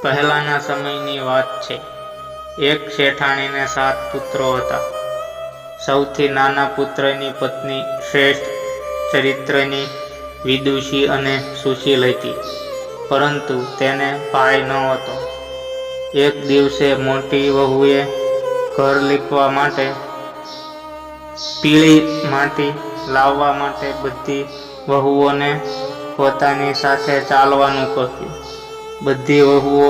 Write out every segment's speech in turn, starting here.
પહેલાના સમયની વાત છે. એક શેઠાણીને 7 પુત્રો હતા. સૌથી નાના પુત્રની પત્ની શ્રેષ્ઠ ચરિત્રની, વિદુષી અને સુશીલ હતી, પરંતુ તેને ભાઈ ન હતો. એક દિવસે મોટી વહુએ ઘર લીપવા માટે પીળી માટી લાવવા માટે બધી વહુઓને પોતાની સાથે ચાલવાનું કહ્યું. બધી વહુઓ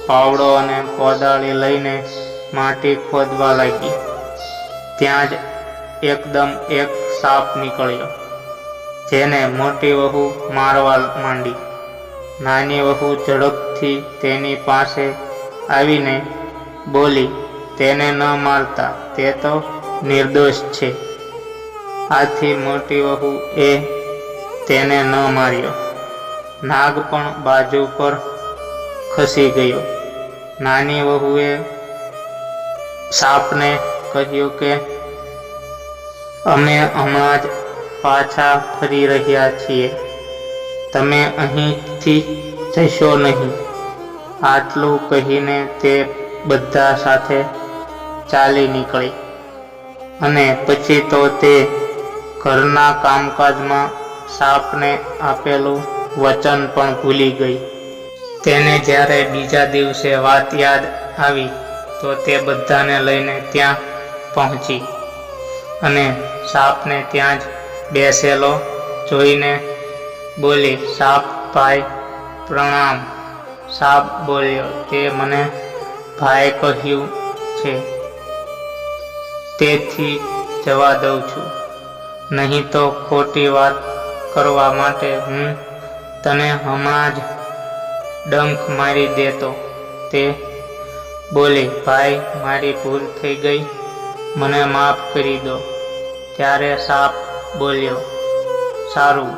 પાવડો અને કોદાળી લઈને માટી ખોદવા લાગી. ત્યાં જ એકદમ એક સાપ નીકળ્યો, જેને મોટી વહુ મારવા માંડી. નાની વહુ ઝડપથી તેની પાસે આવીને બોલી, તેને ન મારતા, તે તો નિર્દોષ છે. આથી મોટી વહુ એ તેને ન માર્યો. નાગ પણ બાજુ પર ખસી ગયો. નાની વહુએ સાપને કહ્યું કે અમે હમણાં જ પાછા ફરી રહ્યા છીએ, તમે અહીંથી જશો નહીં. આટલું કહીને તે બધા સાથે ચાલી નીકળી, અને પછી તો તે ઘરના કામકાજમાં સાપને આપેલું વચન પણ ભૂલી ગઈ. તેને જ્યારે બીજા દિવસે વાત યાદ આવી તો તે બધાને લઈને ત્યાં પહોંચી અને સાપને ત્યાં જ બેસેલો જોઈને બોલી, સાપ ભાઈ પ્રણામ. સાપ બોલ્યો, તે મને ભાઈ કહ્યું છે, તેથી જવા દઉં છું, નહીં તો ખોટી વાત કરવા માટે હું તને હમણાં જ ડંખ મારી દેતો. તે બોલી, ભાઈ મારી ભૂલ થઈ ગઈ, મને માફ કરી દો. ત્યારે સાપ બોલ્યો, સારું,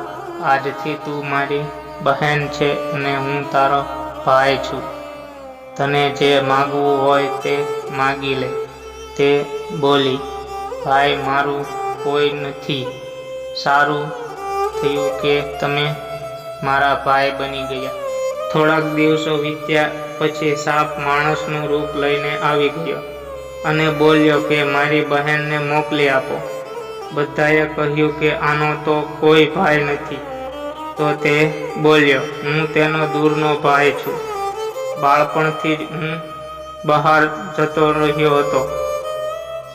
આજથી તું મારી બહેન છે અને હું તારો ભાઈ છું. તને જે માગવું હોય તે માગી લે. તે બોલી, ભાઈ મારું કોઈ નથી. સારું થયું કે તમે મારા ભાઈ બની ગયા. થોડાક દિવસો વીત્યા પછી સાપ માણસનું રૂપ લઈને આવી ગયો અને બોલ્યો કે મારી બહેનને મોકલી આપો. બધાએ કહ્યું કે આનો તો કોઈ ભાઈ નથી. તો તે બોલ્યો, હું તેનો દૂરનો ભાઈ છું. બાળપણથી જ હું બહાર જતો રહ્યો હતો.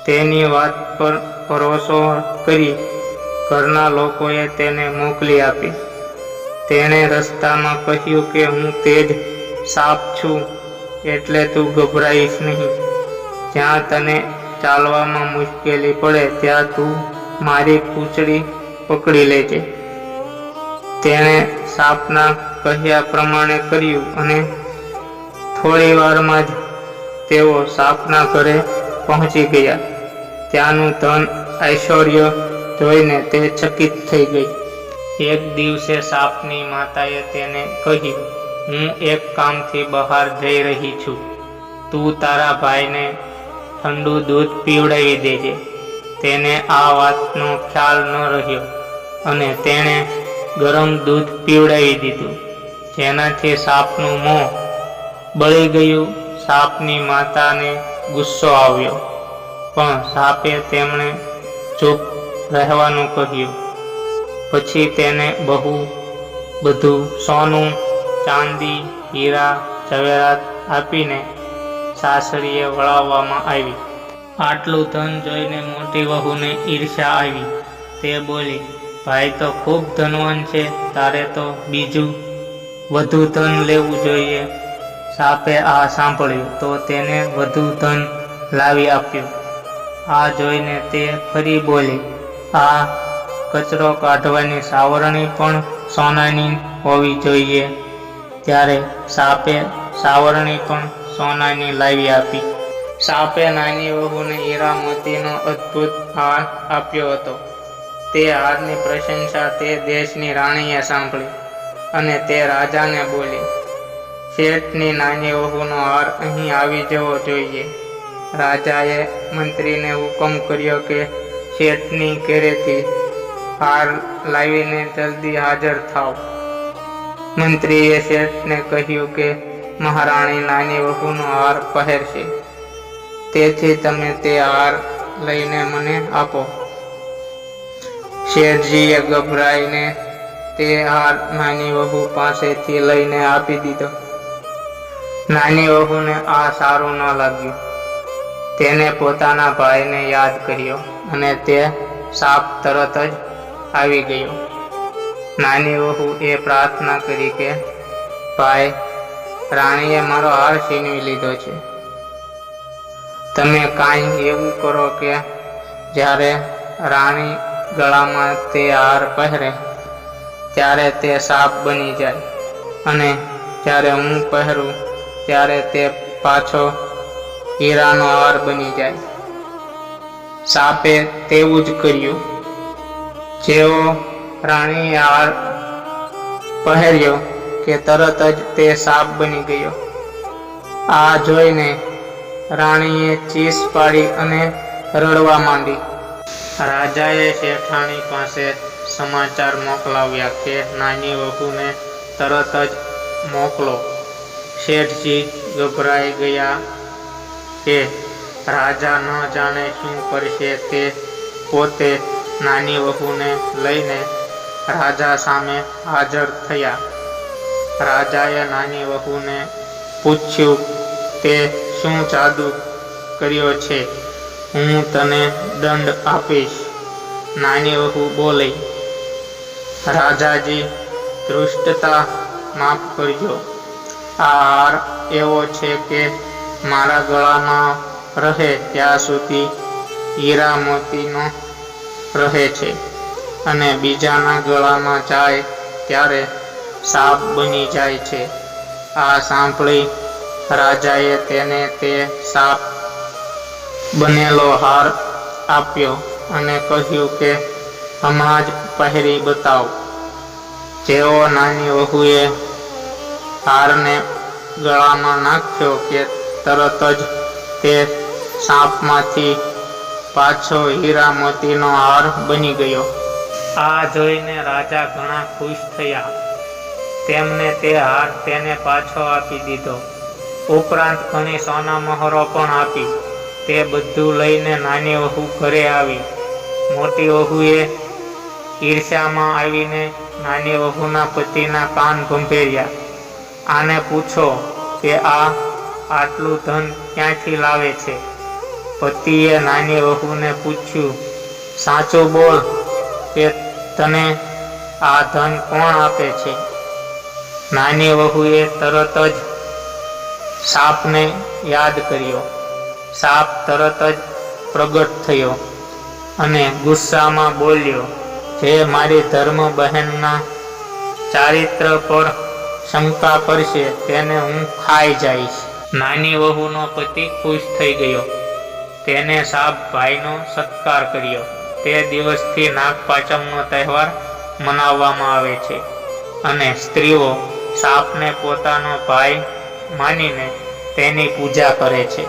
તેની વાત પર ભરોસો કરી ઘરના લોકોએ તેને મોકલી આપી. તેણે રસ્તામાં કહ્યું કે હું તે જ સાપ છું, એટલે તું ગભરાઈશ નહીં. જ્યાં તને ચાલવામાં મુશ્કેલી પડે ત્યાં તું મારી પૂંછડી પકડી લેજે. તેણે સાપના કહ્યા પ્રમાણે કર્યું અને થોડી વારમાં જ તેઓ સાપના ઘરે પહોંચી ગયા. ત્યાંનું ધન ઐશ્વર્ય જોઈને તે ચકિત થઈ ગઈ. એક દિવસે સાપની માતાએ તેને કહ્યું, હું એક કામથી બહાર જઈ રહી છું. તું તારા ભાઈને ઠંડુ દૂધ પીવડાવી દેજે. તેને આ વાતનો ખ્યાલ ન રહ્યો અને તેણે ગરમ દૂધ પીવડાવી દીધું, જેનાથી સાપનું મોં બળી ગયું. સાપની માતાને ગુસ્સો આવ્યો, પણ સાપે તેમણે ચૂપ રહેવાનું કહ્યું. પછી તેને બધું સોનું, ચાંદી, હીરા ઝવેરાત આપીને સાસરીએ વળાવવામાં આવી. આટલું ધન જોઈને મોટી વહુને ઈર્ષ્યા આવી. તે બોલી, ભાઈ તો ખૂબ ધનવાન છે, તારે તો બીજું વધુ ધન લેવું જોઈએ. સાપે આ સાંભળ્યું તો તેને વધુ ધન લાવી આપ્યું. આ જોઈને તે ફરી બોલી, આ કચરો કાઢવાની સાવરણી પણ સોનાની હોવી જોઈએ. ત્યારે સાપે સાવરણી પણ સોનાની લાવી આપી. સાપે નાની વહુને હીરા મોતીનો અદ્ભુત હાર આપ્યો હતો. તે હારની પ્રશંસા તે દેશની રાણીએ સાંભળી અને તે રાજાને બોલી, શેઠની નાની વહુનો હાર અહીં આવી જવો જોઈએ. રાજાએ મંત્રીને હુકમ કર્યો કે શેઠની ઘરેથી હાર લાવીને જલ્દી હાજર થાવ. મંત્રીએ શેઠને કહ્યું કે મહારાણી નાની વહુનો હાર પહેરશે, તેથી તમે તે હાર લઈને મને આપો. શેઠજીએ ગભરાઈને તે હાર નાની વહુ પાસેથી લઈને આપી દીધો. નાની વહુને આ સારું ન લાગ્યું. તેને પોતાના ભાઈને યાદ કર્યો અને તે સાપ તરત જ આવી ગયો. નાની વહુએ પ્રાર્થના કરી કે ભાઈ, રાણીએ મારો હાર છીનવી લીધો છે. તમે કાંઈ એવું કરો કે જ્યારે રાણી ગળામાં તે હાર પહેરે ત્યારે તે સાપ બની જાય, અને જ્યારે હું પહેરું ત્યારે તે પાછો હીરાનો હાર બની જાય. સાપે તેવું જ કર્યું. જેવો રાણીએ હાર પહેર્યો કે તરત જ તે સાપ બની ગયો. આ જોઈને રાણીએ ચીસ પાડી અને રડવા માંડી. રાજાએ શેઠાણી પાસે સમાચાર મોકલાવ્યા કે નાની વહુને તરત જ મોકલો. શેઠજી ગભરાઈ ગયા કે રાજા ન જાણે શું કરશે. તે પોતે નાની વહુને લઈને રાજા સામે હાજર થયા. રાજાએ નાની વહુને પૂછ્યું, તે શું જાદુ કર્યો છે? હું તને દંડ આપીશ. નાની વહુ બોલી, રાજાજી, ધૃષ્ટતા માફ કરજો. આ હાર એવો છે કે મારા ગળામાં રહે ત્યાં સુધી હીરા મોતીનો રહે છે, અને બીજાના ગળામાં જાય ત્યારે સાપ બની જાય છે. આ સાંભળી રાજાએ તેને તે સાપ બનેલો હાર આપ્યો અને કહ્યું કે હમણાં જ પહેરી બતાવ. જેવો નાની વહુએ હારને ગળામાં નાખ્યો કે તરત જ તે સાપમાંથી પાછો હીરા મોતીનો હાર બની ગયો. આ જોઈને રાજા ઘણા ખુશ થયા. તેમને તે હાર તેને પાછો આપી દીધો. ઉપરાંત ઘણી સોના મહોરો પણ આપી. તે બધું લઈને નાની વહુ ઘરે આવી. મોટી વહુએ ઈર્ષ્યામાં આવીને નાની વહુના પતિના કાન ભંભેર્યા. આને પૂછો કે આ આટલું ધન ક્યાંથી લાવે છે? પતિએ નાની વહુને પૂછ્યું, સાચું બોલ કે તને આ ધન કોણ આપે છે? નાની વહુએ તરત જ સાપને યાદ કર્યો. સાપ તરત જ પ્રગટ થયો અને ગુસ્સામાં બોલ્યો, જે મારી ધર્મ બહેનના ચારિત્ર પર શંકા કરશે તેને હું ખાઈ જઈશ. નાની વહુનો પતિ ખુશ થઈ ગયો. તેને સાપ ભાઈનો સત્કાર કર્યો. તે દિવસથી નાગપાંચમનો તહેવાર મનાવવામાં આવે છે અને સ્ત્રીઓ સાપને પોતાનો ભાઈ માનીને તેની પૂજા કરે છે.